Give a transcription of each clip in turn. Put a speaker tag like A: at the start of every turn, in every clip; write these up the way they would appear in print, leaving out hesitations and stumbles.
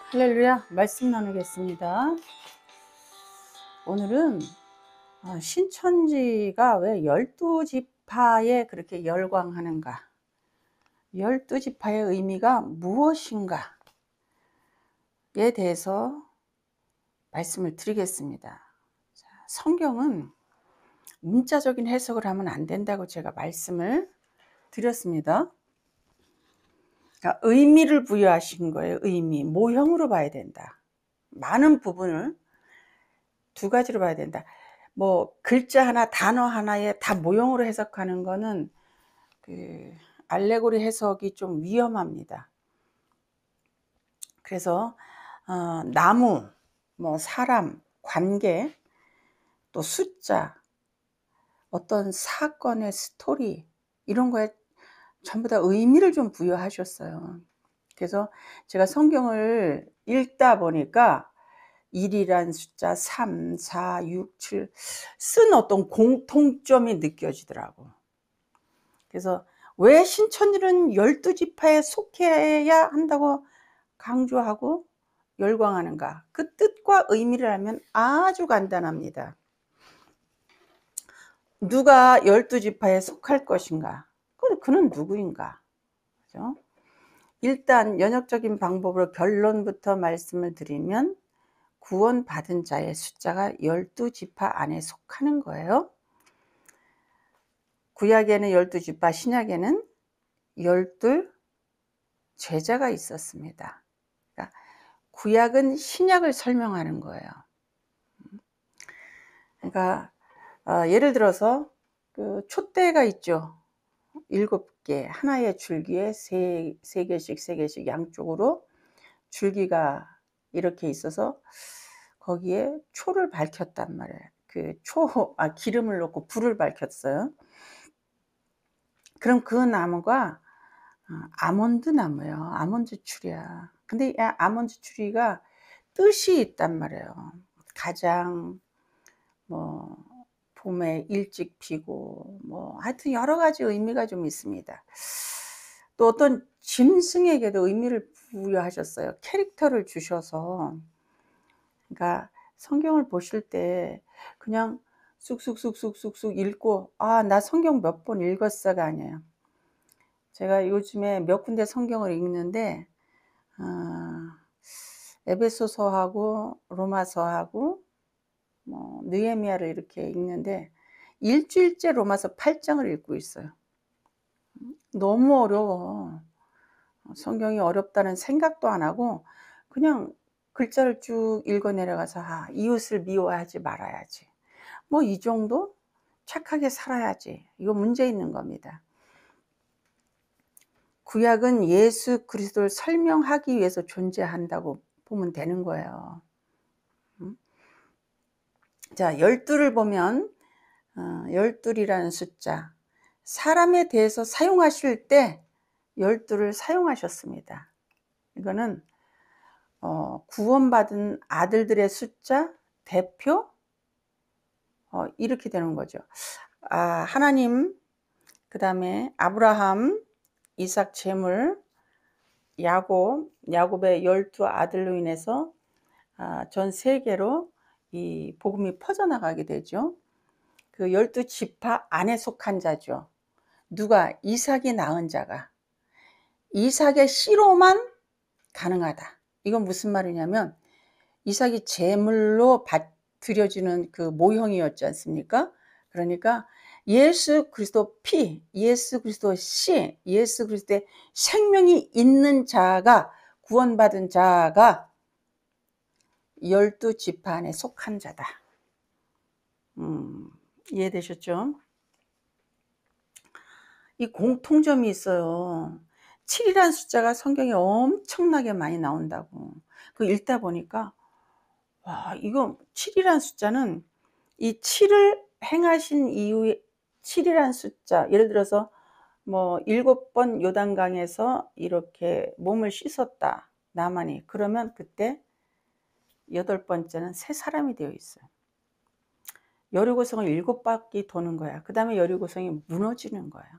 A: 할렐루야, 말씀 나누겠습니다. 오늘은 신천지가 왜 12지파에 그렇게 열광하는가, 12지파의 의미가 무엇인가에 대해서 말씀을 드리겠습니다. 성경은 문자적인 해석을 하면 안 된다고 제가 말씀을 드렸습니다. 그러니까 의미를 부여하신 거예요. 의미, 모형으로 봐야 된다. 많은 부분을 두 가지로 봐야 된다. 뭐 글자 하나, 단어 하나에 다 모형으로 해석하는 거는 알레고리 해석이 좀 위험합니다. 그래서 나무, 뭐 사람, 관계, 또 숫자, 어떤 사건의 스토리, 이런 거에 전부 다 의미를 좀 부여하셨어요. 그래서 제가 성경을 읽다 보니까 1이란 숫자, 3, 4, 6, 7 쓴 어떤 공통점이 느껴지더라고. 그래서 왜 신천지는 12지파에 속해야 한다고 강조하고 열광하는가? 그 뜻과 의미를 알면 아주 간단합니다. 누가 12지파에 속할 것인가? 그는 누구인가? 그죠? 일단 연역적인 방법으로 결론부터 말씀을 드리면 구원받은 자의 숫자가 12지파 안에 속하는 거예요. 구약에는 12지파, 신약에는 12 제자가 있었습니다. 그러니까 구약은 신약을 설명하는 거예요. 그러니까 예를 들어서 그 촛대가 있죠. 7개, 하나의 줄기에 세 개씩 양쪽으로 줄기가 이렇게 있어서 거기에 초를 밝혔단 말이에요. 기름을 넣고 불을 밝혔어요. 그럼 그 나무가 아몬드 나무예요. 아몬드 추리야. 근데 이 아몬드 추리가 뜻이 있단 말이에요. 가장 뭐 봄에 일찍 피고 뭐 하여튼 여러 가지 의미가 좀 있습니다. 또 어떤 짐승에게도 의미를 부여하셨어요. 캐릭터를 주셔서. 그러니까 성경을 보실 때 그냥 쑥쑥쑥쑥쑥쑥 읽고 나 성경 몇 번 읽었어가 아니에요. 제가 요즘에 몇 군데 성경을 읽는데 에베소서하고 로마서하고 뭐 느헤미야를 이렇게 읽는데 일주일째 로마서 8장을 읽고 있어요. 너무 어려워. 성경이 어렵다는 생각도 안 하고 그냥 글자를 쭉 읽어 내려가서 이웃을 미워하지 말아야지. 뭐 이 정도? 착하게 살아야지. 이거 문제 있는 겁니다. 구약은 예수 그리스도를 설명하기 위해서 존재한다고 보면 되는 거예요. 자, 12를 보면 12이라는 숫자, 사람에 대해서 사용하실 때 12를 사용하셨습니다. 이거는 구원받은 아들들의 숫자, 대표, 이렇게 되는 거죠. 하나님, 그 다음에 아브라함, 이삭 제물, 야곱의 12 아들로 인해서 전 세계로 이 복음이 퍼져나가게 되죠. 그 12지파 안에 속한 자죠. 누가? 이삭이 낳은 자가. 이삭의 씨로만 가능하다. 이건 무슨 말이냐면 이삭이 제물로 드려지는 그 모형이었지 않습니까? 그러니까 예수 그리스도 피, 예수 그리스도 씨, 예수 그리스도의 생명이 있는 자가, 구원받은 자가 12지파 안에 속한 자다. 이해되셨죠? 이 공통점이 있어요. 7이라는 숫자가 성경에 엄청나게 많이 나온다고. 그 읽다 보니까 이거 7이라는 숫자는 이 7을 행하신 이후에 7이라는 숫자, 예를 들어서 뭐 7번 요단강에서 이렇게 몸을 씻었다, 나만이. 그러면 그때 8번째는 새 사람이 되어 있어요. 여리고성을 7바퀴 도는 거야. 그 다음에 여리고성이 무너지는 거예요.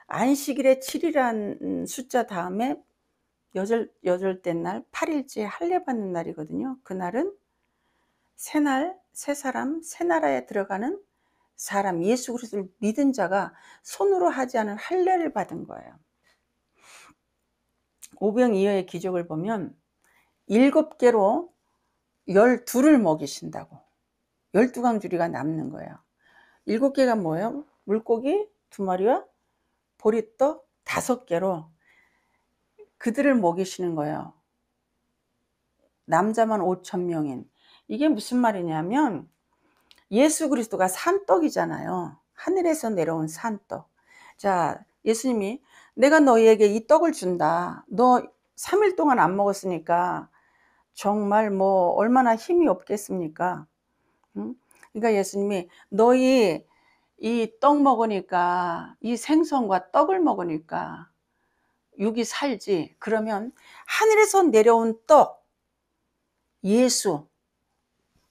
A: 안식일에 7이란 숫자 다음에 여덟째 날 8일째 할례 받는 날이거든요. 그날은 새 사람, 새 나라에 들어가는 사람, 예수 그리스도를 믿은 자가 손으로 하지 않은 할례를 받은 거예요. 오병이어의 기적을 보면 7개로 12를 먹이신다고. 12강주리가 남는 거예요. 7개가 뭐예요? 물고기 2마리와 보리떡 5개로 그들을 먹이시는 거예요. 남자만 5,000명인. 이게 무슨 말이냐면 예수 그리스도가 산떡이잖아요. 하늘에서 내려온 산떡. 자, 예수님이 내가 너희에게 이 떡을 준다. 너 3일 동안 안 먹었으니까 정말 뭐 얼마나 힘이 없겠습니까? 응? 그러니까 예수님이 너희 이 떡 먹으니까, 이 생선과 떡을 먹으니까 육이 살지. 그러면 하늘에서 내려온 떡, 예수,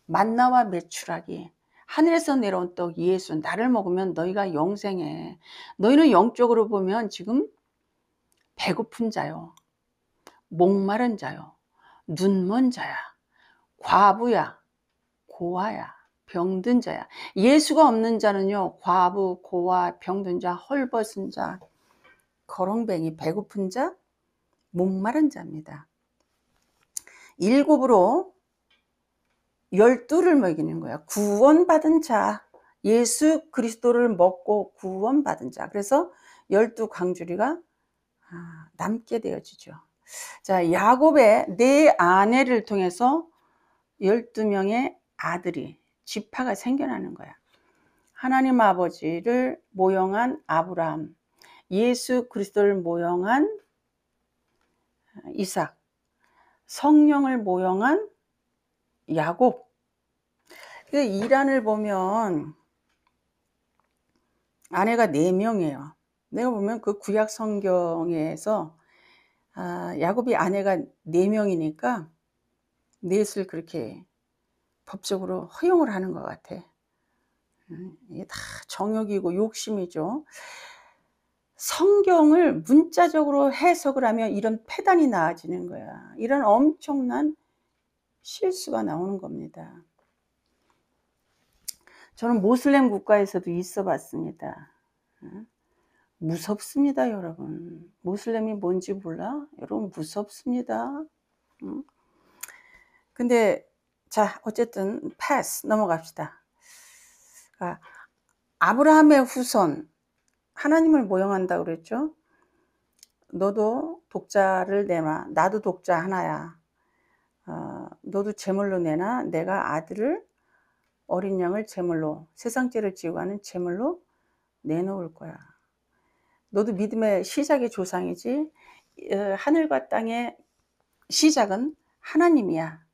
A: 만나와 메추라기, 하늘에서 내려온 떡 예수, 나를 먹으면 너희가 영생해. 너희는 영적으로 보면 지금 배고픈 자요, 목마른 자요, 눈먼 자야, 과부야, 고아야, 병든 자야. 예수가 없는 자는요, 과부, 고아, 병든 자, 헐벗은 자, 거렁뱅이, 배고픈 자, 목마른 자입니다. 7으로 12를 먹이는 거야. 구원받은 자, 예수 그리스도를 먹고 구원받은 자. 그래서 12강주리가 남게 되어지죠. 자, 야곱의 4아내를 통해서 12명의 아들이, 지파가 생겨나는 거야. 하나님 아버지를 모형한 아브라함, 예수 그리스도를 모형한 이삭, 성령을 모형한 야곱. 이란을 보면 아내가 4명이에요. 내가 보면 그 구약 성경에서 야곱이 아내가 4명이니까 넷을 그렇게 법적으로 허용을 하는 것 같아. 이게 다 정욕이고 욕심이죠. 성경을 문자적으로 해석을 하면 이런 폐단이 나아지는 거야. 이런 엄청난 실수가 나오는 겁니다. 저는 모슬렘 국가에서도 있어 봤습니다. 무섭습니다, 여러분. 모슬렘이 뭔지 몰라? 여러분, 무섭습니다. 근데 자, 어쨌든 패스 넘어갑시다. 아브라함의 후손, 하나님을 모형한다고 그랬죠. 너도 독자를 내놔. 나도 독자 하나야. 너도 제물로 내놔. 내가 아들을, 어린 양을 제물로, 세상죄를 지고 하는 제물로 내놓을 거야. 너도 믿음의 시작의 조상이지. 하늘과 땅의 시작은 하나님이야.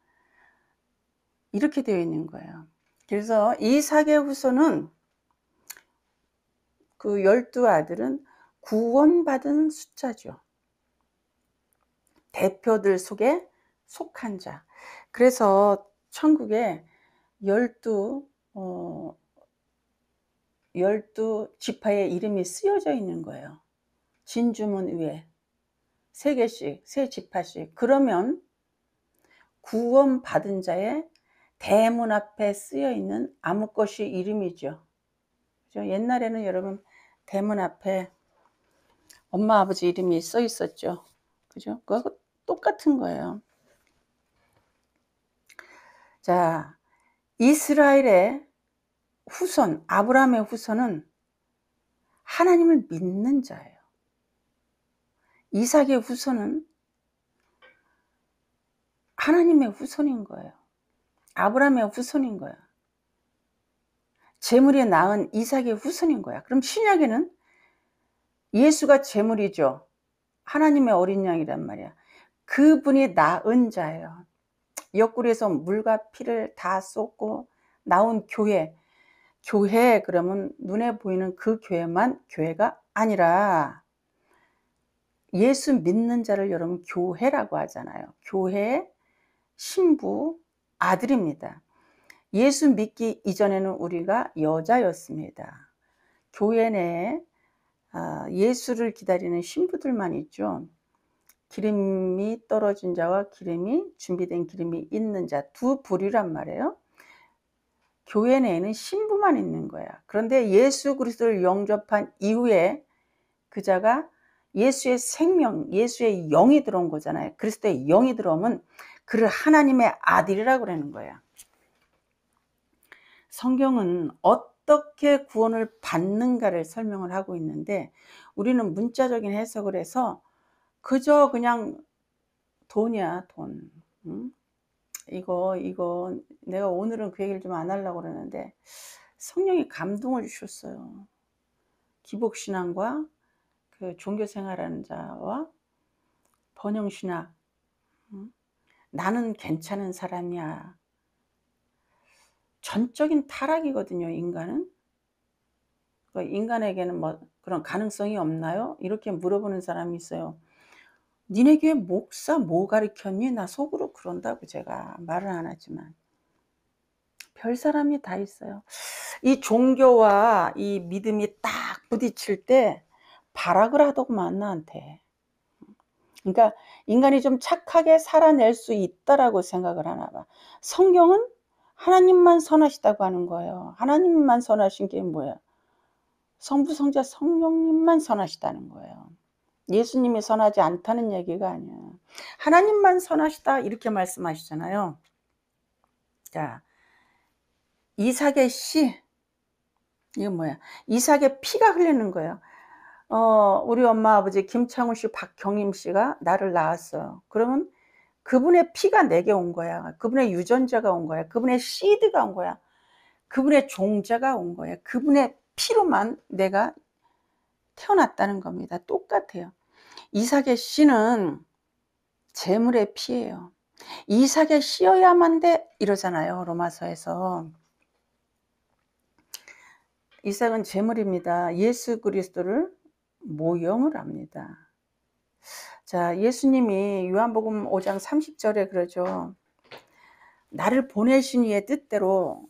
A: 이렇게 되어 있는 거예요. 그래서 이삭의 후손은, 그 12아들은 구원받은 숫자죠. 대표들 속에 속한 자. 그래서 천국에 12 지파의 이름이 쓰여져 있는 거예요. 진주문 위에 3개씩, 3지파씩. 그러면 구원받은 자의 대문 앞에 쓰여 있는 아무것이 이름이죠. 그죠? 옛날에는 여러분 대문 앞에 엄마 아버지 이름이 써 있었죠. 그죠? 그거 똑같은 거예요. 자, 이스라엘의 후손, 아브라함의 후손은 하나님을 믿는 자예요. 이삭의 후손은 하나님의 후손인 거예요. 아브라함의 후손인 거야. 제물에 낳은 이삭의 후손인 거야. 그럼 신약에는 예수가 제물이죠. 하나님의 어린 양이란 말이야. 그분이 낳은 자예요. 옆구리에서 물과 피를 다 쏟고 나온 교회. 교회 그러면 눈에 보이는 그 교회만 교회가 아니라 예수 믿는 자를 여러분 교회라고 하잖아요. 교회의 신부 아들입니다. 예수 믿기 이전에는 우리가 여자였습니다. 교회 내에 예수를 기다리는 신부들만 있죠. 기름이 떨어진 자와 기름이 준비된 기름이 있는 자, 두 부류란 말이에요. 교회 내에는 신부만 있는 거야. 그런데 예수 그리스도를 영접한 이후에 그 자가 예수의 생명, 예수의 영이 들어온 거잖아요. 그리스도의 영이 들어오면 그를 하나님의 아들이라고 그러는 거야. 성경은 어떻게 구원을 받는가를 설명을 하고 있는데 우리는 문자적인 해석을 해서 그저 그냥 돈이야, 돈. 응? 이거 내가 오늘은 그 얘기를 좀 안 하려고 그러는데 성령이 감동을 주셨어요. 기복신앙과 그 종교생활하는 자와 번영신학. 응? 나는 괜찮은 사람이야. 전적인 타락이거든요, 인간은. 인간에게는 뭐 그런 가능성이 없나요? 이렇게 물어보는 사람이 있어요. 니네 교회 목사 뭐 가르쳤니? 나 속으로 그런다고 제가 말을 안 하지만. 별 사람이 다 있어요. 이 종교와 이 믿음이 딱 부딪힐 때 발악을 하더구만 나한테. 그러니까 인간이 좀 착하게 살아낼 수 있다라고 생각을 하나 봐. 성경은 하나님만 선하시다고 하는 거예요. 하나님만 선하신 게 뭐예요? 성부, 성자, 성령님만 선하시다는 거예요. 예수님이 선하지 않다는 얘기가 아니야. 하나님만 선하시다 이렇게 말씀하시잖아요. 자, 이삭의 씨, 이건 뭐야? 이삭의 피가 흘리는 거예요. 우리 엄마 아버지 김창훈 씨, 박경임 씨가 나를 낳았어요. 그러면 그분의 피가 내게 온 거야. 그분의 유전자가 온 거야. 그분의 씨드가 온 거야. 그분의 종자가 온 거야. 그분의 피로만 내가 태어났다는 겁니다. 똑같아요. 이삭의 씨는 재물의 피예요. 이삭의 씨여야만 돼 이러잖아요, 로마서에서. 이삭은 재물입니다. 예수 그리스도를 모형을 합니다. 자, 예수님이 요한복음 5장 30절에 그러죠. 나를 보내신 이의 뜻대로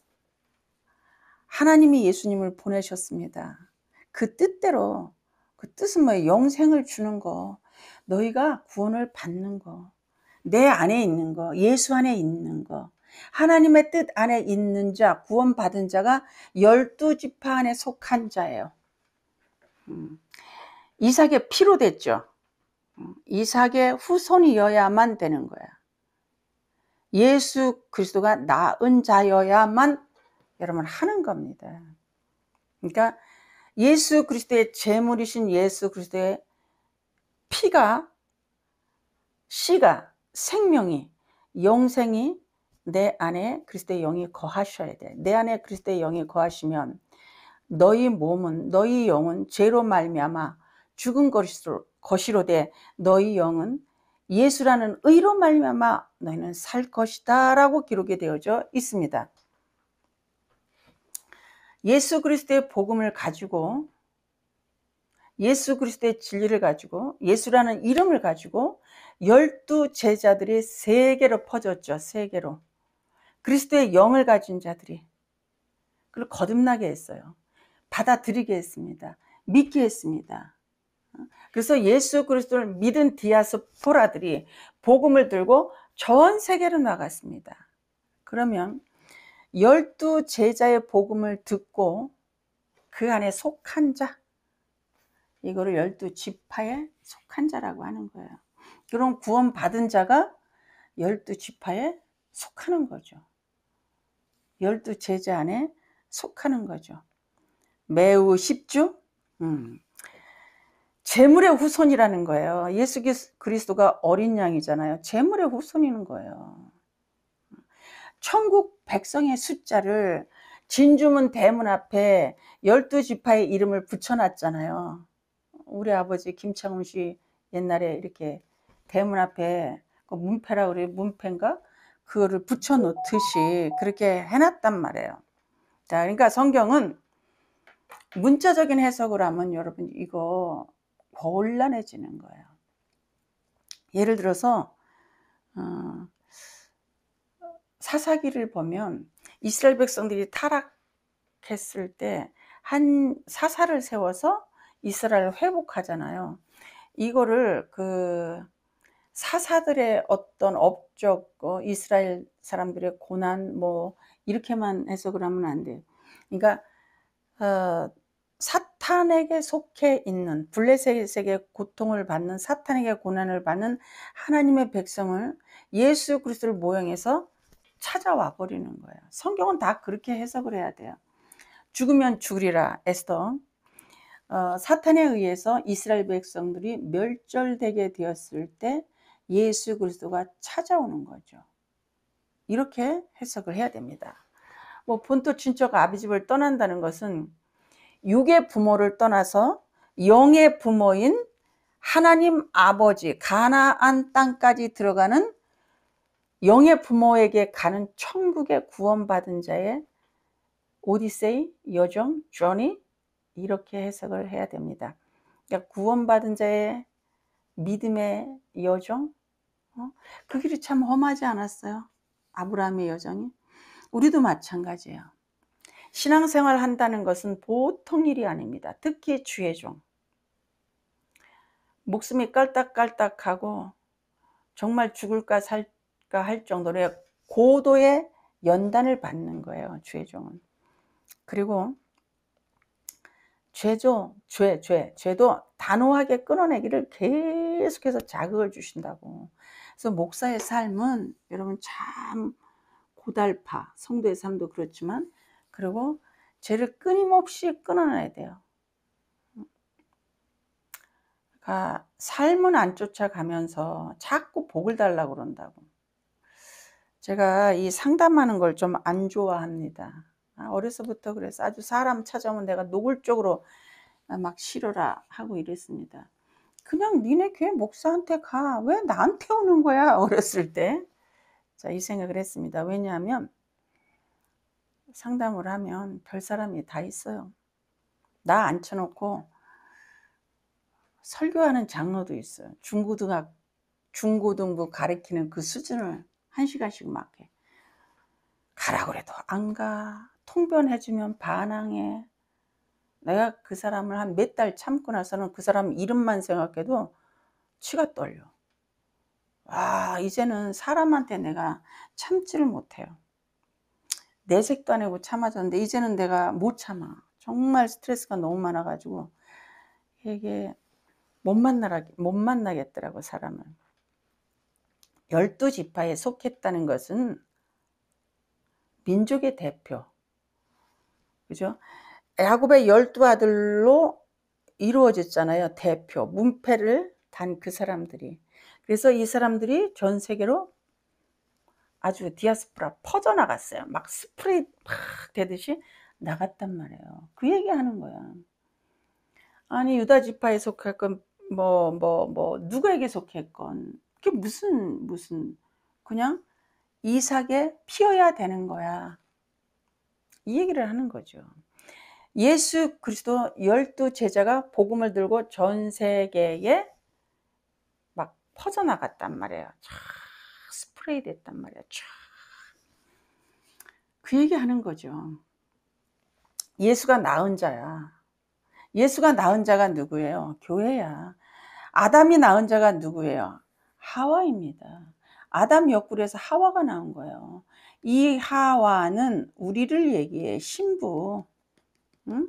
A: 하나님이 예수님을 보내셨습니다. 그 뜻대로, 그 뜻은 뭐예요? 영생을 주는 거, 너희가 구원을 받는 거, 내 안에 있는 거, 예수 안에 있는 거, 하나님의 뜻 안에 있는 자, 구원받은 자가 12지파 안에 속한 자예요. 이삭의 피로 됐죠. 이삭의 후손이어야만 되는 거야. 예수 그리스도가 낳은 자여야만 여러분 하는 겁니다. 그러니까 예수 그리스도의 제물이신 예수 그리스도의 피가, 씨가, 생명이, 영생이 내 안에 그리스도의 영이 거하셔야 돼. 내 안에 그리스도의 영이 거하시면 너희 몸은, 너희 영은 죄로 말미암아 죽은 것이로 돼 너희 영은 예수라는 의로 말미암아 너희는 살 것이다 라고 기록이 되어져 있습니다. 예수 그리스도의 복음을 가지고, 예수 그리스도의 진리를 가지고, 예수라는 이름을 가지고 12제자들이 세계로 퍼졌죠. 세계로. 그리스도의 영을 가진 자들이 그걸 거듭나게 했어요. 받아들이게 했습니다. 믿게 했습니다. 그래서 예수 그리스도를 믿은 디아스포라들이 복음을 들고 전 세계로 나갔습니다. 그러면 12제자의 복음을 듣고 그 안에 속한 자, 이거를 12지파에 속한 자라고 하는 거예요. 그럼 구원받은 자가 12지파에 속하는 거죠. 12제자 안에 속하는 거죠. 매우 쉽죠? 재물의 후손이라는 거예요. 예수 그리스도가 어린 양이잖아요. 재물의 후손이는 거예요. 천국 백성의 숫자를 진주문 대문 앞에 12지파의 이름을 붙여놨잖아요. 우리 아버지 김창훈 씨 옛날에 이렇게 대문 앞에 그 문패라 그래요. 문패인가? 그거를 붙여놓듯이 그렇게 해놨단 말이에요. 자, 그러니까 성경은 문자적인 해석을 하면 여러분 이거 곤란해지는 거예요. 예를 들어서 사사기를 보면 이스라엘 백성들이 타락했을 때 한 사사를 세워서 이스라엘을 회복하잖아요. 이거를 사사들의 어떤 업적, 이스라엘 사람들의 고난, 뭐 이렇게만 해석을 하면 안 돼요. 그러니까 사탄에게 속해 있는, 블레셋에게 고통을 받는, 사탄에게 고난을 받는 하나님의 백성을 예수 그리스도를 모형해서 찾아와 버리는 거예요. 성경은 다 그렇게 해석을 해야 돼요. 죽으면 죽으리라, 에스더. 사탄에 의해서 이스라엘 백성들이 멸절되게 되었을 때 예수 그리스도가 찾아오는 거죠. 이렇게 해석을 해야 됩니다. 뭐 본토 친척 아비집을 떠난다는 것은 육의 부모를 떠나서 영의 부모인 하나님 아버지, 가나안 땅까지 들어가는 영의 부모에게 가는 천국의 구원받은 자의 오디세이, 여정, journey, 이렇게 해석을 해야 됩니다. 그러니까 구원받은 자의 믿음의 여정, 그 길이 참 험하지 않았어요? 아브라함의 여정이. 우리도 마찬가지예요. 신앙생활 한다는 것은 보통 일이 아닙니다. 특히 주의 종. 목숨이 깔딱깔딱하고 정말 죽을까 살까 할 정도로 고도의 연단을 받는 거예요, 주의 종은. 그리고 죄도 단호하게 끊어내기를 계속해서 자극을 주신다고. 그래서 목사의 삶은 여러분 참 고달파, 성도의 삶도 그렇지만, 그리고 죄를 끊임없이 끊어내야 돼요. 그러니까 삶은 안 쫓아가면서 자꾸 복을 달라고 그런다고. 제가 이 상담하는 걸 좀 안 좋아합니다. 어려서부터 그래서 아주 사람 찾아오면 내가 노골적으로 막 싫어라 하고 이랬습니다. 그냥 니네 교회 목사한테 가. 왜 나한테 오는 거야? 어렸을 때. 자, 이 생각을 했습니다. 왜냐하면 상담을 하면 별 사람이 다 있어요. 나 앉혀놓고 설교하는 장로도 있어요. 중고등부 가르치는 그 수준을 1시간씩 막 해. 가라고 그래도 안 가. 통변해주면 반항해. 내가 그 사람을 한 몇 달 참고 나서는 그 사람 이름만 생각해도 치가 떨려. 이제는 사람한테 내가 참지를 못해요. 내색도 안 하고 참아줬는데 이제는 내가 못 참아. 정말 스트레스가 너무 많아가지고 이게 못 만나겠더라고, 사람을. 12지파에 속했다는 것은 민족의 대표, 그죠? 야곱의 12아들로 이루어졌잖아요. 대표, 문패를 단 그 사람들이. 그래서 이 사람들이 전 세계로 아주 디아스포라 퍼져나갔어요. 막 스프레이 막 되듯이 나갔단 말이에요. 그 얘기하는 거야. 아니 유다 지파에 속했건 누구에게 속했건 그게 무슨 그냥 이삭에 피어야 되는 거야. 이 얘기를 하는 거죠. 예수 그리스도 12제자가 복음을 들고 전 세계에 막 퍼져나갔단 말이에요. 쫙 스프레이 됐단 말이에요. 쫙. 그 얘기 하는 거죠. 예수가 낳은 자야. 예수가 낳은 자가 누구예요? 교회야. 아담이 낳은 자가 누구예요? 하와입니다. 아담 옆구리에서 하와가 나온 거예요. 이 하와는 우리를 얘기해. 신부, 응?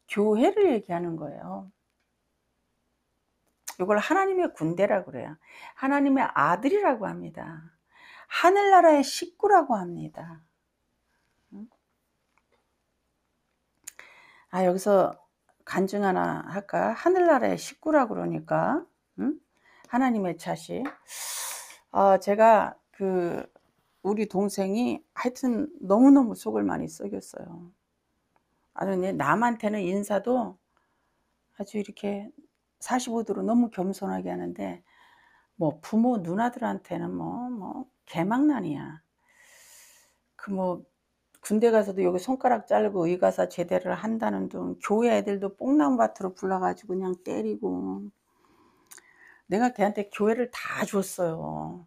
A: 교회를 얘기하는 거예요. 이걸 하나님의 군대라고 그래요. 하나님의 아들이라고 합니다. 하늘나라의 식구라고 합니다. 여기서 간증 하나 할까? 하늘나라의 식구라고 그러니까, 응? 하나님의 자식. 제가 우리 동생이 하여튼 너무너무 속을 많이 썩였어요. 아주 남한테는 인사도 아주 이렇게 45도로 너무 겸손하게 하는데, 부모 누나들한테는 개망난이야. 군대 가서도 여기 손가락 자르고 의가사 제대를 한다는 둥, 교회 애들도 뽕나무밭으로 불러가지고 그냥 때리고. 내가 걔한테 교회를 다 줬어요.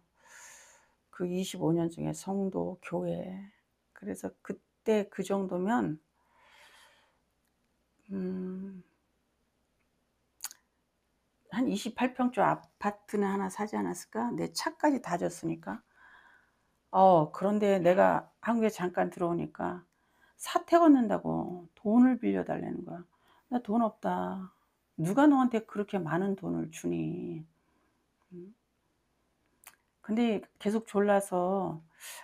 A: 그 25년 중에 성도, 교회. 그래서 그때 그 정도면 한 28평 아파트는 하나 사지 않았을까? 내 차까지 다 줬으니까. 그런데 내가 한국에 잠깐 들어오니까 사택 얻는다고 돈을 빌려달라는 거야. 나 돈 없다. 누가 너한테 그렇게 많은 돈을 주니? 근데 계속 졸라서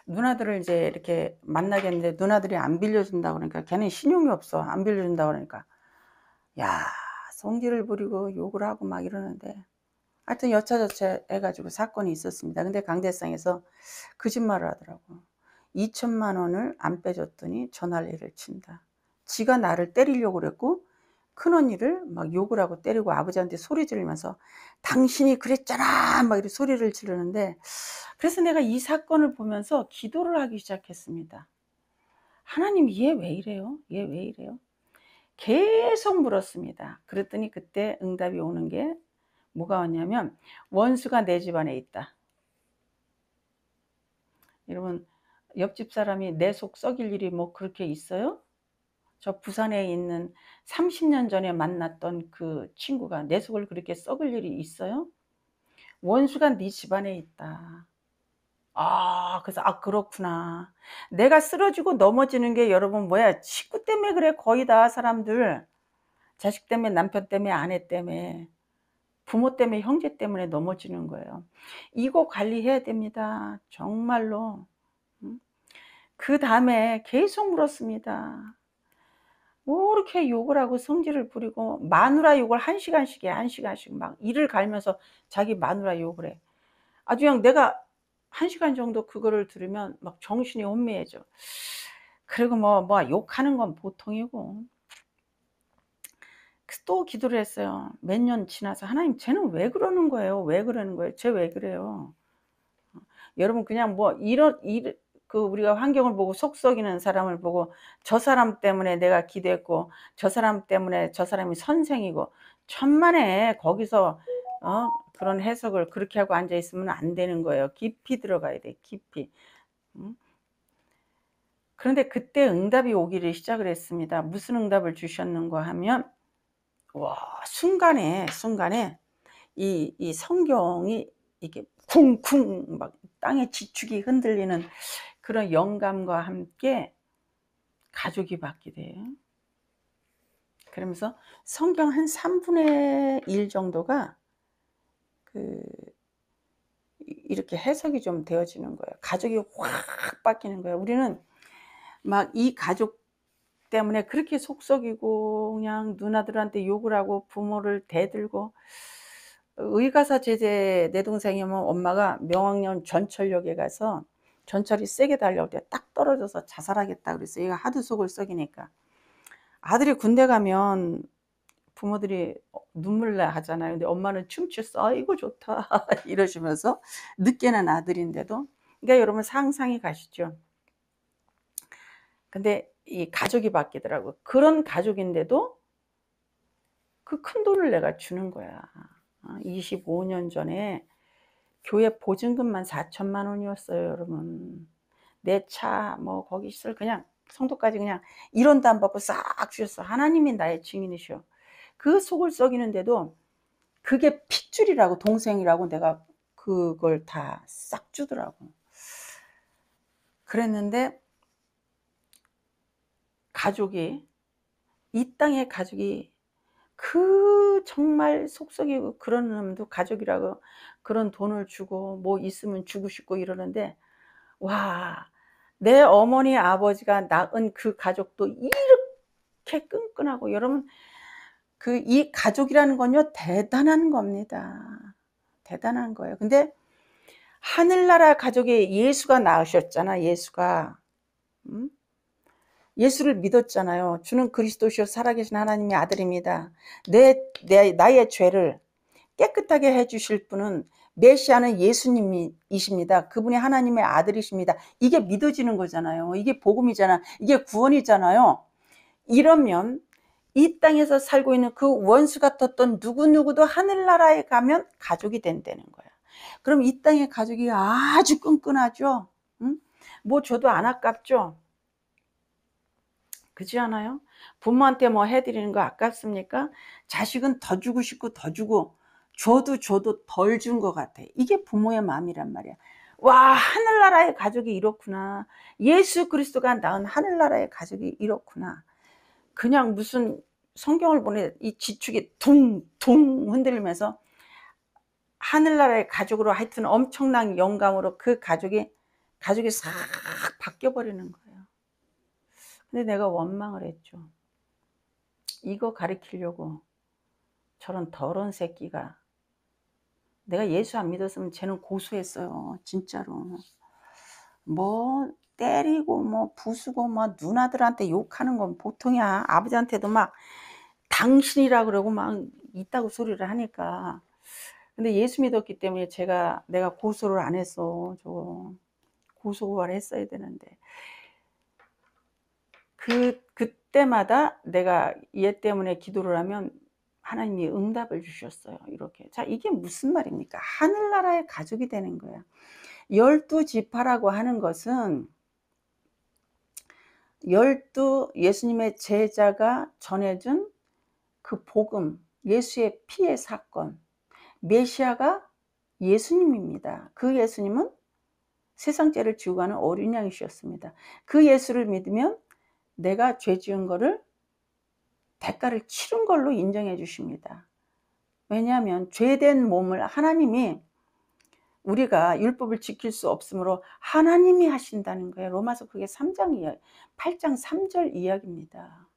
A: 누나들을 이제 이렇게 만나겠는데 누나들이 안 빌려준다 그러니까, 걔는 신용이 없어. 안 빌려준다 그러니까 야, 성질을 부리고 욕을 하고 막 이러는데, 하여튼 여차저차 해가지고 사건이 있었습니다. 근데 강대상에서 거짓말을 하더라고. 2천만 원을 안 빼줬더니 전화를 친다. 지가 나를 때리려고 그랬고 큰언니를 막 욕을 하고 때리고 아버지한테 소리 지르면서 당신이 그랬잖아 막 이렇게 소리를 지르는데, 그래서 내가 이 사건을 보면서 기도를 하기 시작했습니다. 하나님, 얘 왜 이래요? 얘 왜 이래요? 계속 물었습니다. 그랬더니 그때 응답이 오는 게 뭐가 왔냐면, 원수가 내 집안에 있다. 여러분, 옆집 사람이 내 속 썩일 일이 뭐 그렇게 있어요? 저 부산에 있는 30년 전에 만났던 그 친구가 내 속을 그렇게 썩을 일이 있어요? 원수가 네 집안에 있다. 그래서 그렇구나. 내가 쓰러지고 넘어지는 게 여러분 뭐야, 식구 때문에 그래. 거의 다 사람들 자식 때문에, 남편 때문에, 아내 때문에, 부모 때문에, 형제 때문에 넘어지는 거예요. 이거 관리해야 됩니다. 정말로. 그 다음에 계속 물었습니다. 뭐 이렇게 욕을 하고 성질을 부리고, 마누라 욕을 1시간씩 해. 1시간씩 막 이를 갈면서 자기 마누라 욕을 해. 아주 그냥 내가 1시간 정도 그거를 들으면 막 정신이 혼미해져. 그리고 뭐 욕하는 건 보통이고. 또 기도를 했어요. 몇 년 지나서, 하나님, 쟤는 왜 그러는 거예요? 왜 그러는 거예요? 쟤 왜 그래요? 여러분, 그냥 우리가 환경을 보고 속 썩이는 사람을 보고 저 사람 때문에 내가 기도했고 저 사람 때문에 저 사람이 선생이고, 천만에 거기서 그런 해석을 그렇게 하고 앉아 있으면 안 되는 거예요. 깊이 들어가야 돼, 깊이. 그런데 그때 응답이 오기를 시작을 했습니다. 무슨 응답을 주셨는가 하면, 순간에 이 성경이 이게 쿵쿵 막 땅의 지축이 흔들리는 그런 영감과 함께 가족이 바뀌대요. 그러면서 성경 한 3분의 1 정도가 이렇게 해석이 좀 되어지는 거예요. 가족이 확 바뀌는 거예요. 우리는 막 이 가족 때문에 그렇게 속 썩이고 그냥 누나들한테 욕을 하고 부모를 대들고, 의가사 제제 내 동생이면 엄마가 명학년 전철역에 가서 전철이 세게 달려올 때 딱 떨어져서 자살하겠다 그랬어요. 얘가 하도 속을 썩이니까. 아들이 군대 가면 부모들이 눈물 나 하잖아요. 근데 엄마는 춤췄어. 아이고 좋다 이러시면서, 늦게 난 아들인데도. 그러니까 여러분 상상이 가시죠. 근데 이 가족이 바뀌더라고. 그런 가족인데도 그 큰 돈을 내가 주는 거야. 25년 전에 교회 보증금만 4천만 원이었어요, 여러분. 내 차, 뭐 거기 있을 그냥 성도까지 그냥 1원도 안 받고 싹 주셨어. 하나님이 나의 증인이셔. 그 속을 썩이는데도 그게 핏줄이라고, 동생이라고 내가 그걸 다 싹 주더라고. 그랬는데 가족이, 이 땅의 가족이, 그 정말 속썩이고 그런 놈도 가족이라고 그런 돈을 주고 뭐 있으면 주고 싶고 이러는데, 내 어머니 아버지가 낳은 그 가족도 이렇게 끈끈하고, 여러분 이 가족이라는 건요 대단한 겁니다. 대단한 거예요. 근데 하늘나라 가족에 예수가 나으셨잖아. 예수가 예수를 믿었잖아요. 주는 그리스도시요 살아계신 하나님의 아들입니다. 나의 죄를 깨끗하게 해주실 분은 메시아는 예수님이십니다. 그분이 하나님의 아들이십니다. 이게 믿어지는 거잖아요. 이게 복음이잖아. 이게 구원이잖아요. 이러면 이 땅에서 살고 있는 그 원수 같았던 누구누구도 하늘나라에 가면 가족이 된다는 거야. 그럼 이 땅의 가족이 아주 끈끈하죠. 뭐 줘도 안 아깝죠. 그렇지 않아요? 부모한테 뭐 해드리는 거 아깝습니까? 자식은 더 주고 싶고 더 주고, 줘도 덜 준 것 같아. 이게 부모의 마음이란 말이야. 와, 하늘나라의 가족이 이렇구나. 예수 그리스도가 낳은 하늘나라의 가족이 이렇구나. 그냥 무슨 성경을 보내 이 지축이 둥둥 흔들리면서 하늘나라의 가족으로 하여튼 엄청난 영감으로 그 가족이 싹 바뀌어버리는 거예요. 근데 내가 원망을 했죠. 이거 가르치려고 저런 더러운 새끼가, 내가 예수 안 믿었으면 쟤는 고소했어요. 진짜로. 뭐 때리고 뭐 부수고 뭐 누나들한테 욕하는 건 보통이야. 아버지한테도 막 당신이라 그러고 막 있다고 소리를 하니까. 근데 예수 믿었기 때문에 내가 고소를 안 했어. 저거 고소고발을 했어야 되는데. 그때마다 내가 얘 때문에 기도를 하면 하나님이 응답을 주셨어요. 이렇게. 자, 이게 무슨 말입니까? 하늘나라의 가족이 되는 거야. 12지파라고 하는 것은 12 예수님의 제자가 전해준 그 복음, 예수의 피의 사건, 메시아가 예수님입니다. 그 예수님은 세상 죄를 지고 가는 어린 양이셨습니다. 그 예수를 믿으면 내가 죄 지은 거를 대가를 치른 걸로 인정해 주십니다. 왜냐하면 죄된 몸을 하나님이, 우리가 율법을 지킬 수 없으므로 하나님이 하신다는 거예요. 로마서 그게 3장 이야기, 8장 3절 이야기입니다.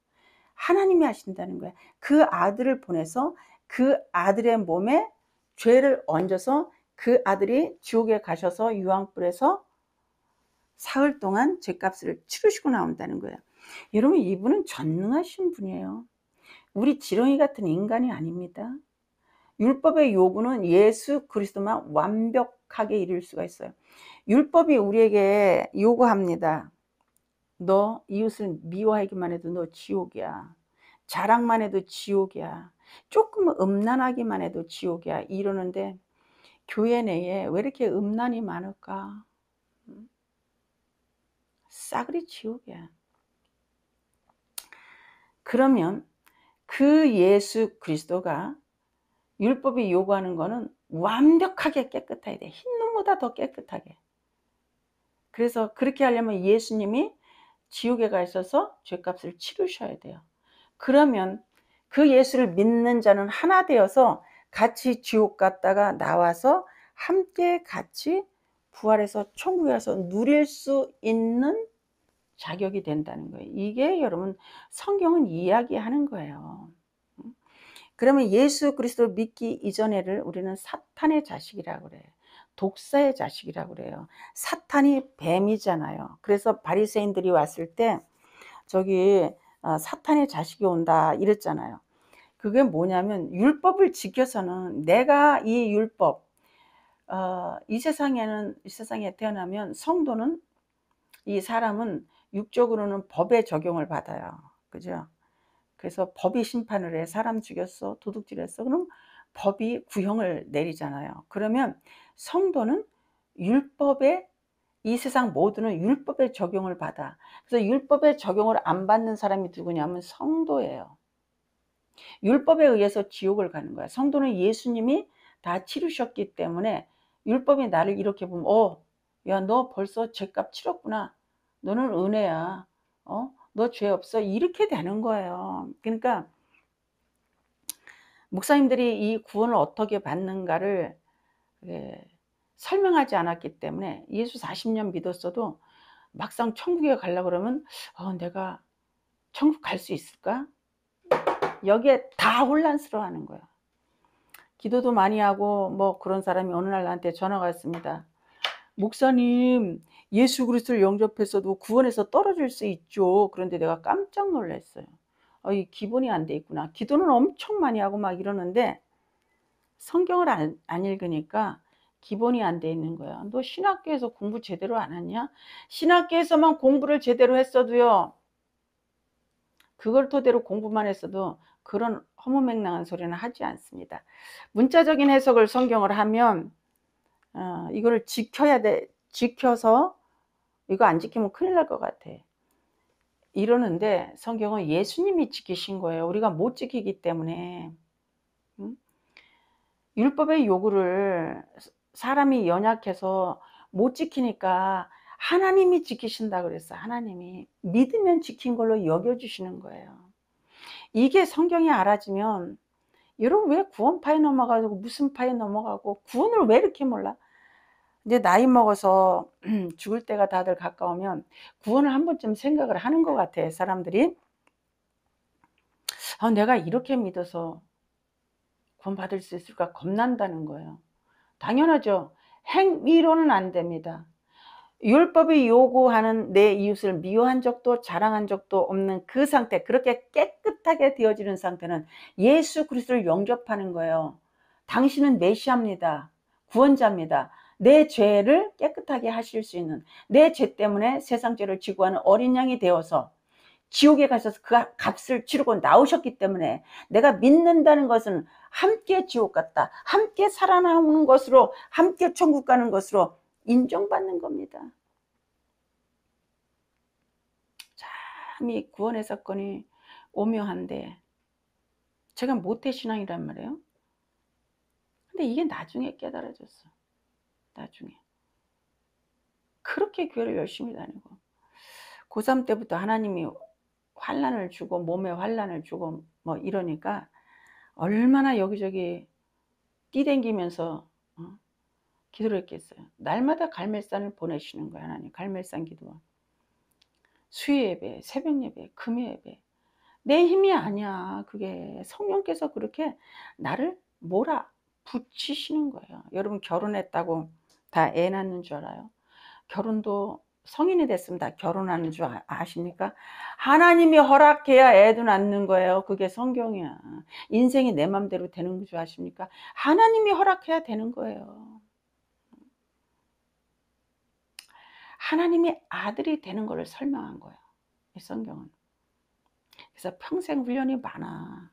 A: 하나님이 하신다는 거예요. 그 아들을 보내서 그 아들의 몸에 죄를 얹어서 그 아들이 지옥에 가셔서 유황불에서 사흘 동안 죄값을 치르시고 나온다는 거예요. 여러분, 이분은 전능하신 분이에요. 우리 지렁이 같은 인간이 아닙니다. 율법의 요구는 예수 그리스도만 완벽하게 이룰 수가 있어요. 율법이 우리에게 요구합니다. 너 이웃을 미워하기만 해도 너 지옥이야. 자랑만 해도 지옥이야. 조금 음란하기만 해도 지옥이야. 이러는데 교회 내에 왜 이렇게 음란이 많을까? 싸그리 지옥이야. 그러면 그 예수 그리스도가 율법이 요구하는 거는 완벽하게 깨끗해야 돼. 흰눈보다 더 깨끗하게. 그래서 그렇게 하려면 예수님이 지옥에 가셔서 죄값을 치르셔야 돼요. 그러면 그 예수를 믿는 자는 하나 되어서 같이 지옥 갔다가 나와서 함께 같이 부활해서 천국에 가서 누릴 수 있는 자격이 된다는 거예요. 이게 여러분 성경은 이야기하는 거예요. 그러면 예수 그리스도를 믿기 이전에를 우리는 사탄의 자식이라고 그래요. 독사의 자식이라고 그래요. 사탄이 뱀이잖아요. 그래서 바리새인들이 왔을 때 저기 사탄의 자식이 온다 이랬잖아요. 그게 뭐냐면 율법을 지켜서는 내가 이 율법, 이 세상에 태어나면 성도는, 이 사람은 육적으로는 법의 적용을 받아요. 그죠? 그래서 법이 심판을 해. 사람 죽였어, 도둑질했어. 그럼 법이 구형을 내리잖아요. 그러면 성도는 율법의, 이 세상 모두는 율법의 적용을 받아. 그래서 율법의 적용을 안 받는 사람이 누구냐면 성도예요. 율법에 의해서 지옥을 가는 거야. 성도는 예수님이 다 치르셨기 때문에 율법이 나를 이렇게 보면 야, 너 벌써 죄값 치렀구나. 너는 은혜야. 너 죄 없어. 이렇게 되는 거예요. 그러니까 목사님들이 이 구원을 어떻게 받는가를 설명하지 않았기 때문에 예수 40년 믿었어도 막상 천국에 가려고 그러면 내가 천국 갈 수 있을까? 여기에 다 혼란스러워하는 거야. 기도도 많이 하고 뭐 그런 사람이 어느 날 나한테 전화가 왔습니다. 목사님, 예수 그리스도를 영접했어도 구원에서 떨어질 수 있죠. 그런데 내가 깜짝 놀랐어요. 이 기본이 안 돼 있구나. 기도는 엄청 많이 하고 막 이러는데 성경을 안 읽으니까 기본이 안 돼 있는 거야. 너 신학교에서 공부 제대로 안 하냐? 신학교에서만 공부를 제대로 했어도요, 그걸 토대로 공부만 했어도 그런 허무맹랑한 소리는 하지 않습니다. 문자적인 해석을 성경을 하면 이거를 지켜야 돼. 지켜서 이거 안 지키면 큰일 날 것 같아. 이러는데 성경은 예수님이 지키신 거예요. 우리가 못 지키기 때문에. 율법의 요구를 사람이 연약해서 못 지키니까 하나님이 지키신다 그랬어요. 하나님이 믿으면 지킨 걸로 여겨주시는 거예요. 이게 성경이 알아지면 여러분 왜 구원파에 넘어가고 무슨 파에 넘어가고 구원을 왜 이렇게 몰라? 이제 나이 먹어서 죽을 때가 다들 가까우면 구원을 한 번쯤 생각을 하는 것 같아. 사람들이 내가 이렇게 믿어서 구원 받을 수 있을까 겁난다는 거예요. 당연하죠. 행위로는 안 됩니다. 율법이 요구하는 내 이웃을 미워한 적도 자랑한 적도 없는 그 상태, 그렇게 깨끗하게 되어지는 상태는 예수 그리스도를 영접하는 거예요. 당신은 메시아입니다. 구원자입니다. 내 죄를 깨끗하게 하실 수 있는, 내 죄 때문에 세상 죄를 지고 하는 어린 양이 되어서 지옥에 가셔서 그 값을 치르고 나오셨기 때문에 내가 믿는다는 것은 함께 지옥 갔다, 함께 살아나오는 것으로, 함께 천국 가는 것으로 인정받는 겁니다. 참 이 구원의 사건이 오묘한데 제가 모태신앙이란 말이에요. 근데 이게 나중에 깨달아졌어. 나중에 그렇게 교회를 열심히 다니고 고3 때부터 하나님이 환난을 주고 몸에 환난을 주고 뭐 이러니까 얼마나 여기저기 뛰댕기면서 기도를 했겠어요. 날마다 갈멜산을 보내시는 거야. 하나님 갈멜산 기도, 수요 예배, 새벽 예배, 금요 예배. 내 힘이 아니야. 그게 성령께서 그렇게 나를 몰아붙이시는 거예요. 여러분 결혼했다고 다 애 낳는 줄 알아요? 결혼도 성인이 됐으면 다 결혼하는 줄 아십니까? 하나님이 허락해야 애도 낳는 거예요. 그게 성경이야. 인생이 내 맘대로 되는 줄 아십니까? 하나님이 허락해야 되는 거예요. 하나님이 아들이 되는 것을 설명한 거예요. 이 성경은. 그래서 평생 훈련이 많아.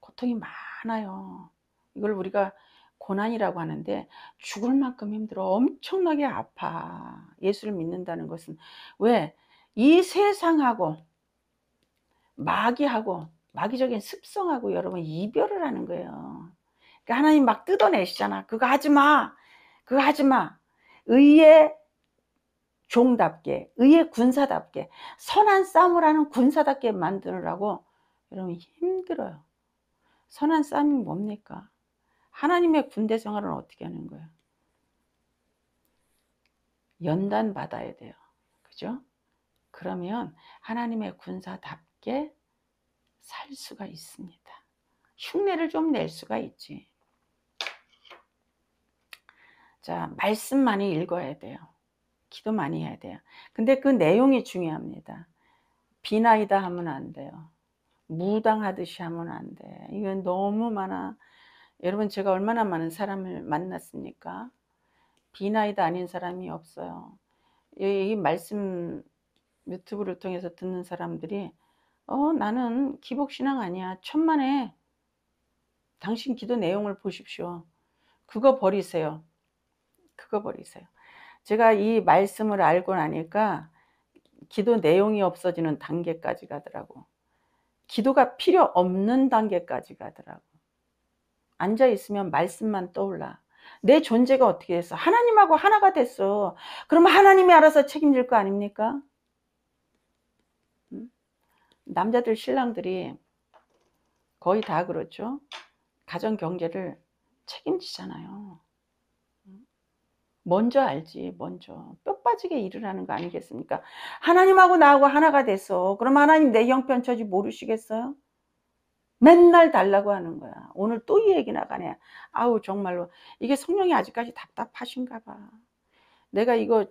A: 고통이 많아요. 이걸 우리가 고난이라고 하는데 죽을 만큼 힘들어. 엄청나게 아파. 예수를 믿는다는 것은 왜? 이 세상하고 마귀하고 마귀적인 습성하고 여러분 이별을 하는 거예요. 그러니까 하나님 막 뜯어내시잖아. 그거 하지 마. 그거 하지 마. 의의 종답게, 의의 군사답게, 선한 싸움을 하는 군사답게 만들으라고 여러분 힘들어요. 선한 싸움이 뭡니까? 하나님의 군대 생활은 어떻게 하는 거예요? 연단 받아야 돼요. 그죠? 그러면 하나님의 군사답게 살 수가 있습니다. 흉내를 좀 낼 수가 있지. 자, 말씀 많이 읽어야 돼요. 기도 많이 해야 돼요. 근데 그 내용이 중요합니다. 비나이다 하면 안 돼요. 무당하듯이 하면 안 돼. 이건 너무 많아. 여러분 제가 얼마나 많은 사람을 만났습니까? 비나이다 아닌 사람이 없어요. 이 말씀 유튜브를 통해서 듣는 사람들이 나는 기복신앙 아니야. 천만에 당신 기도 내용을 보십시오. 그거 버리세요. 그거 버리세요. 제가 이 말씀을 알고 나니까 기도 내용이 없어지는 단계까지 가더라고. 기도가 필요 없는 단계까지 가더라고. 앉아있으면 말씀만 떠올라. 내 존재가 어떻게 됐어? 하나님하고 하나가 됐어. 그러면 하나님이 알아서 책임질 거 아닙니까? 남자들 신랑들이 거의 다 그렇죠. 가정 경제를 책임지잖아요. 먼저 알지. 먼저 뼈 빠지게 일을 하는 거 아니겠습니까? 하나님하고 나하고 하나가 됐어. 그럼 하나님 내 형편처지 모르시겠어요? 맨날 달라고 하는 거야. 오늘 또 이 얘기 나가네. 아우 정말로 이게 성령이 아직까지 답답하신가 봐. 내가 이거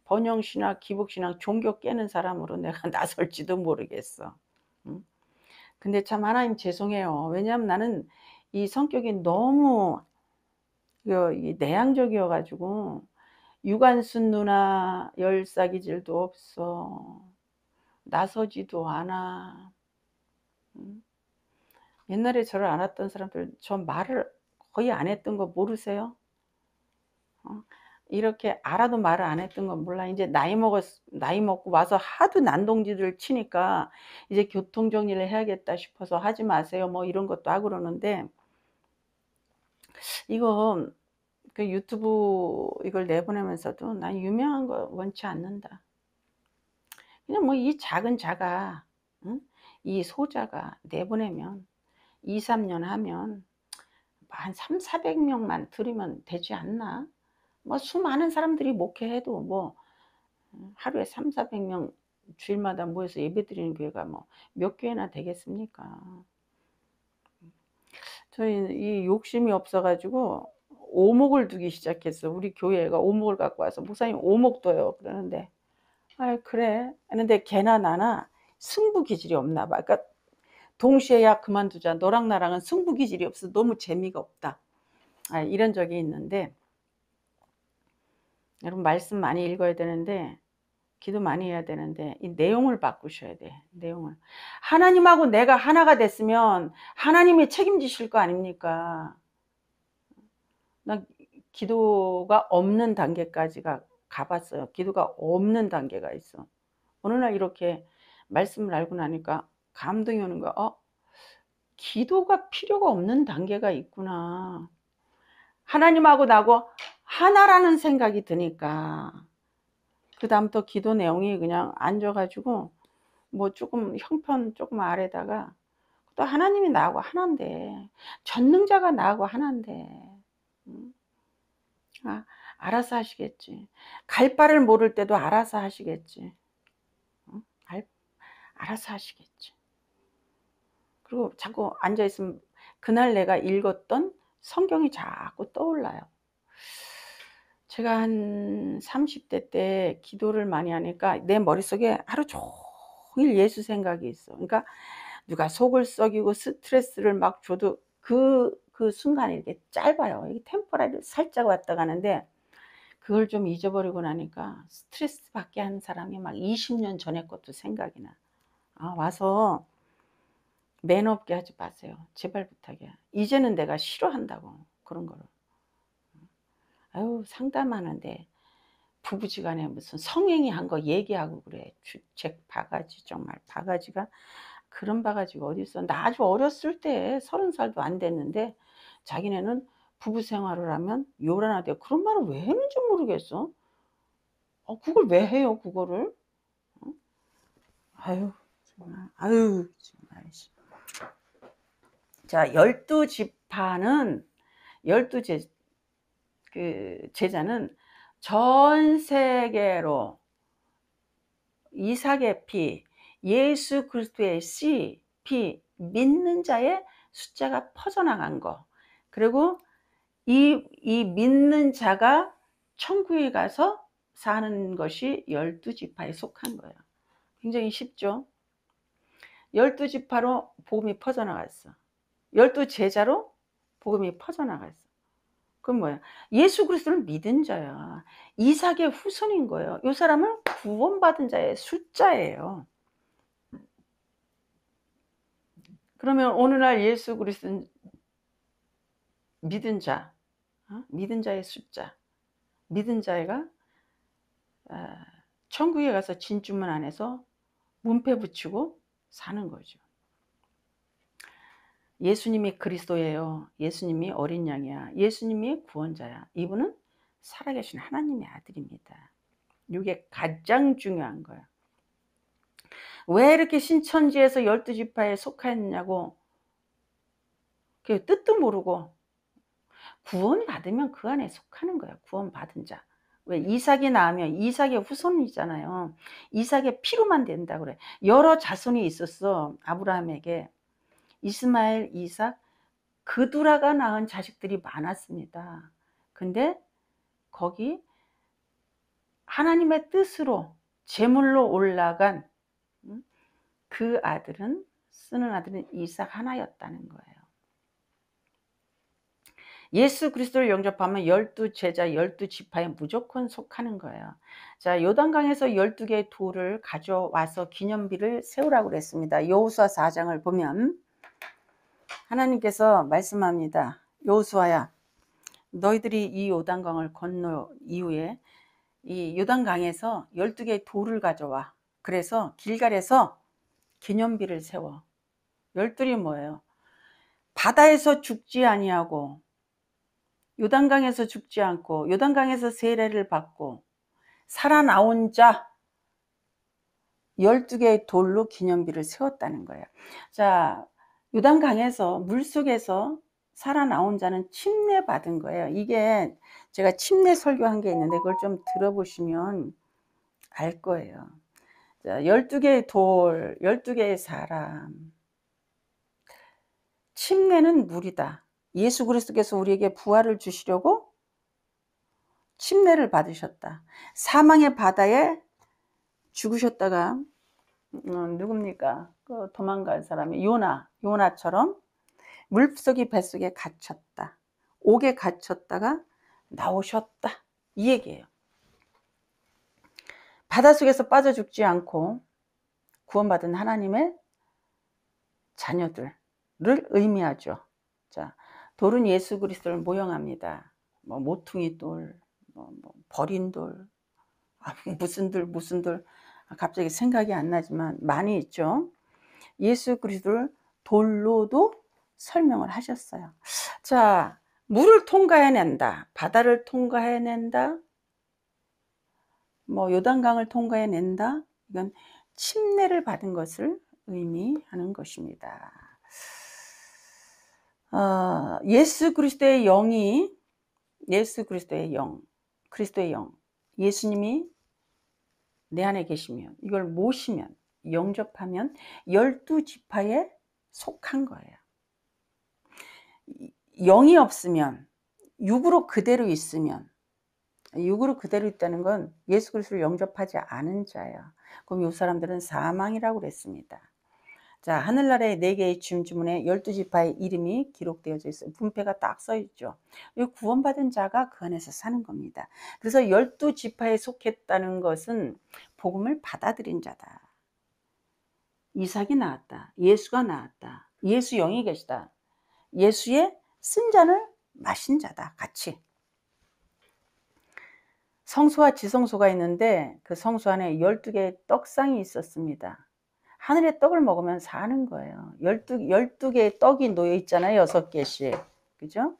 A: 번영신학 기복신학 종교 깨는 사람으로 내가 나설지도 모르겠어. 근데 참 하나님 죄송해요. 왜냐하면 나는 이 성격이 너무 내향적이어 가지고 유관순 누나 열사기질도 없어. 나서지도 않아. 옛날에 저를 알았던 사람들 저 말을 거의 안 했던 거 모르세요? 이렇게 알아도 말을 안 했던 건 몰라. 이제 나이 먹고 와서 하도 난동질을 치니까 이제 교통 정리를 해야겠다 싶어서 하지 마세요. 뭐 이런 것도 하고 그러는데 이거 그 유튜브 이걸 내보내면서도 난 유명한 거 원치 않는다. 그냥 뭐 이 작은 자가, 응? 이 소자가 내보내면 2, 3년 하면 한 3, 400명만 들으면 되지 않나? 뭐 수많은 사람들이 목회해도 뭐 하루에 3, 400명 주일마다 모여서 예배드리는 교회가 뭐 몇 교회나 되겠습니까? 저희 이 욕심이 없어가지고 오목을 두기 시작했어. 우리 교회가 오목을 갖고 와서 목사님 오목 둬요 그러는데, 아 그래 하는데 걔나 나나 승부 기질이 없나 봐. 그러니까 동시에 야 그만두자, 너랑 나랑은 승부 기질이 없어, 너무 재미가 없다, 이런 적이 있는데, 여러분 말씀 많이 읽어야 되는데 기도 많이 해야 되는데 이 내용을 바꾸셔야 돼. 내용을. 하나님하고 내가 하나가 됐으면 하나님이 책임지실 거 아닙니까? 나 기도가 없는 단계까지가 가봤어요. 기도가 없는 단계가 있어. 어느 날 이렇게 말씀을 알고 나니까 감동이 오는 거야. 기도가 필요가 없는 단계가 있구나. 하나님하고 나하고 하나라는 생각이 드니까 그 다음부터 기도 내용이 그냥 앉아가지고 뭐 조금 형편 조금 아래다가 또 하나님이 나하고 하나인데, 전능자가 나하고 하나인데, 알아서 하시겠지. 갈 바를 모를 때도 알아서 하시겠지. 알아서 하시겠지. 그리고 자꾸 앉아있으면 그날 내가 읽었던 성경이 자꾸 떠올라요. 제가 한 30대 때 기도를 많이 하니까 내 머릿속에 하루 종일 예수 생각이 있어. 그러니까 누가 속을 썩이고 스트레스를 막 줘도 그 순간이 이렇게 짧아요. 이게 템포라리 살짝 왔다 가는데, 그걸 좀 잊어버리고 나니까 스트레스 받게 하는 사람이 막 20년 전에 것도 생각이 나. 와서 맨 없게 하지 마세요. 제발 부탁이야. 이제는 내가 싫어한다고, 그런 거를. 상담하는데 부부지간에 무슨 성행위 한 거 얘기하고 그래. 주책 바가지, 정말 바가지가, 그런 바가지가 어디 있어. 나 아주 어렸을 때 30살도 안 됐는데 자기네는 부부 생활을 하면 요란하대. 그런 말을 왜 했는지 모르겠어. 그걸 왜 해요, 그거를? 정말. 자, 12지파는 12제 제자는 전 세계로 이삭의 피, 예수 그리스도의 씨, 피, 믿는 자의 숫자가 퍼져나간 거. 그리고 이 믿는 자가 천국에 가서 사는 것이 12지파에 속한 거예요. 굉장히 쉽죠? 12지파로 복음이 퍼져나갔어. 12제자로 복음이 퍼져나갔어. 그럼 뭐야? 예수 그리스도를 믿은 자야. 이삭의 후손인 거예요. 이 사람은 구원받은 자의 숫자예요. 그러면 어느 날 예수 그리스도 믿은 자, 믿은 자의 숫자, 믿은 자가 천국에 가서 진주문 안에서 문패 붙이고 사는 거죠. 예수님이 그리스도예요. 예수님이 어린 양이야. 예수님이 구원자야. 이분은 살아계신 하나님의 아들입니다. 이게 가장 중요한 거야. 왜 이렇게 신천지에서 12지파에 속하였냐고, 그 뜻도 모르고 구원 받으면 그 안에 속하는 거야. 구원 받은 자. 왜? 이삭이 낳으면 이삭의 후손이잖아요. 이삭의 피로만 된다 그래. 여러 자손이 있었어. 아브라함에게 이스마엘, 이삭, 그두라가 낳은 자식들이 많았습니다. 근데 거기 하나님의 뜻으로 제물로 올라간 그 아들은, 쓰는 아들은 이삭 하나였다는 거예요. 예수 그리스도를 영접하면 12제자 12지파에 무조건 속하는 거예요. 자, 요단강에서 12개의 돌을 가져와서 기념비를 세우라고 그랬습니다. 여호수아 4장을 보면 하나님께서 말씀합니다. 여호수아야, 너희들이 이 요단강을 건너 이후에 이 요단강에서 12개의 돌을 가져와. 그래서 길갈에서 기념비를 세워. 12이 뭐예요? 바다에서 죽지 아니하고 요단강에서 죽지 않고 요단강에서 세례를 받고 살아나온 자 12개의 돌로 기념비를 세웠다는 거예요. 자, 요단강에서 물속에서 살아나온 자는 침례받은 거예요. 이게 제가 침례 설교한 게 있는데 그걸 좀 들어보시면 알 거예요. 자, 12개의 돌, 12개의 사람. 침례는 물이다. 예수 그리스도께서 우리에게 부활을 주시려고 침례를 받으셨다. 사망의 바다에 죽으셨다가 누굽니까? 그 도망갈 사람이 요나처럼 물속이 뱃속에 갇혔다. 옥에 갇혔다가 나오셨다. 이 얘기예요. 바닷속에서 빠져 죽지 않고 구원받은 하나님의 자녀들을 의미하죠. 자, 돌은 예수 그리스도를 모형합니다. 뭐 모퉁이 돌, 뭐 버린 돌, 무슨 돌, 갑자기 생각이 안 나지만 많이 있죠. 예수 그리스도를 돌로도 설명을 하셨어요. 자, 물을 통과해낸다, 바다를 통과해낸다, 뭐 요단강을 통과해낸다. 이건 침례를 받은 것을 의미하는 것입니다. 예수 그리스도의 영이, 예수 그리스도의 영, 그리스도의 영, 예수님이 내 안에 계시면, 이걸 모시면, 영접하면 12지파에 속한 거예요. 영이 없으면, 육으로 그대로 있으면, 육으로 그대로 있다는 건 예수 그리스도를 영접하지 않은 자예요. 그럼 이 사람들은 사망이라고 그랬습니다. 자, 하늘나라의 4개의 주문에 12지파의 이름이 기록되어져 있어요. 분패가 딱 써 있죠. 이 구원받은 자가 그 안에서 사는 겁니다. 그래서 12지파에 속했다는 것은 복음을 받아들인 자다. 이삭이 나왔다. 예수가 나왔다. 예수 영이 계시다. 예수의 쓴 잔을 마신 자다. 같이. 성소와 지성소가 있는데 그 성소 안에 12개의 떡상이 있었습니다. 하늘의 떡을 먹으면 사는 거예요. 12개의 떡이 놓여 있잖아요. 6개씩. 그죠?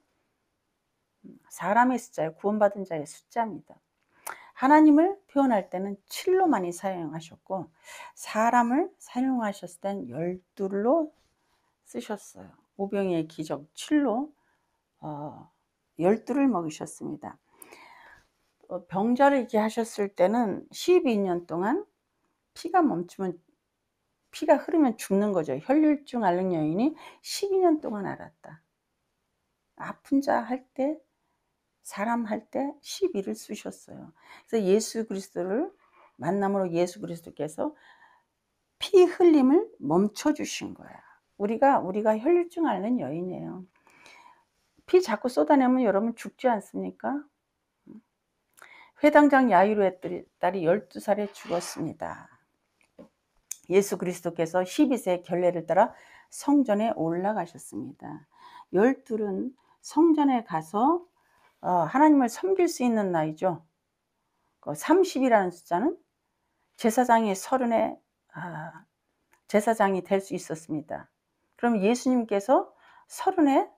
A: 사람의 숫자예요. 구원받은 자의 숫자입니다. 하나님을 표현할 때는 7로 많이 사용하셨고 사람을 사용하셨을 땐 12로 쓰셨어요. 오병이의 기적 7로 12를 먹이셨습니다. 병자를 이렇게 하셨을 때는 12년 동안 피가 멈추면, 피가 흐르면 죽는 거죠. 혈류증 앓는 여인이 12년 동안 앓았다. 아픈 자 할 때, 사람 할 때 12를 쓰셨어요. 그래서 예수 그리스도를 만남으로 예수 그리스도께서 피 흘림을 멈춰 주신 거야. 우리가 혈류증 앓는 여인이에요. 피 자꾸 쏟아내면 여러분 죽지 않습니까? 회당장 야이로의 딸이 12살에 죽었습니다. 예수 그리스도께서 12세의 결례를 따라 성전에 올라가셨습니다. 12은 성전에 가서 하나님을 섬길 수 있는 나이죠. 30이라는 숫자는 제사장이 30에 제사장이 될 수 있었습니다. 그럼 예수님께서 30에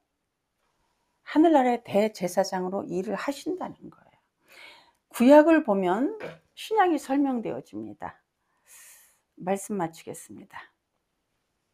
A: 하늘나라의 대제사장으로 일을 하신다는 거예요. 구약을 보면 신약이 설명되어집니다. 말씀 마치겠습니다.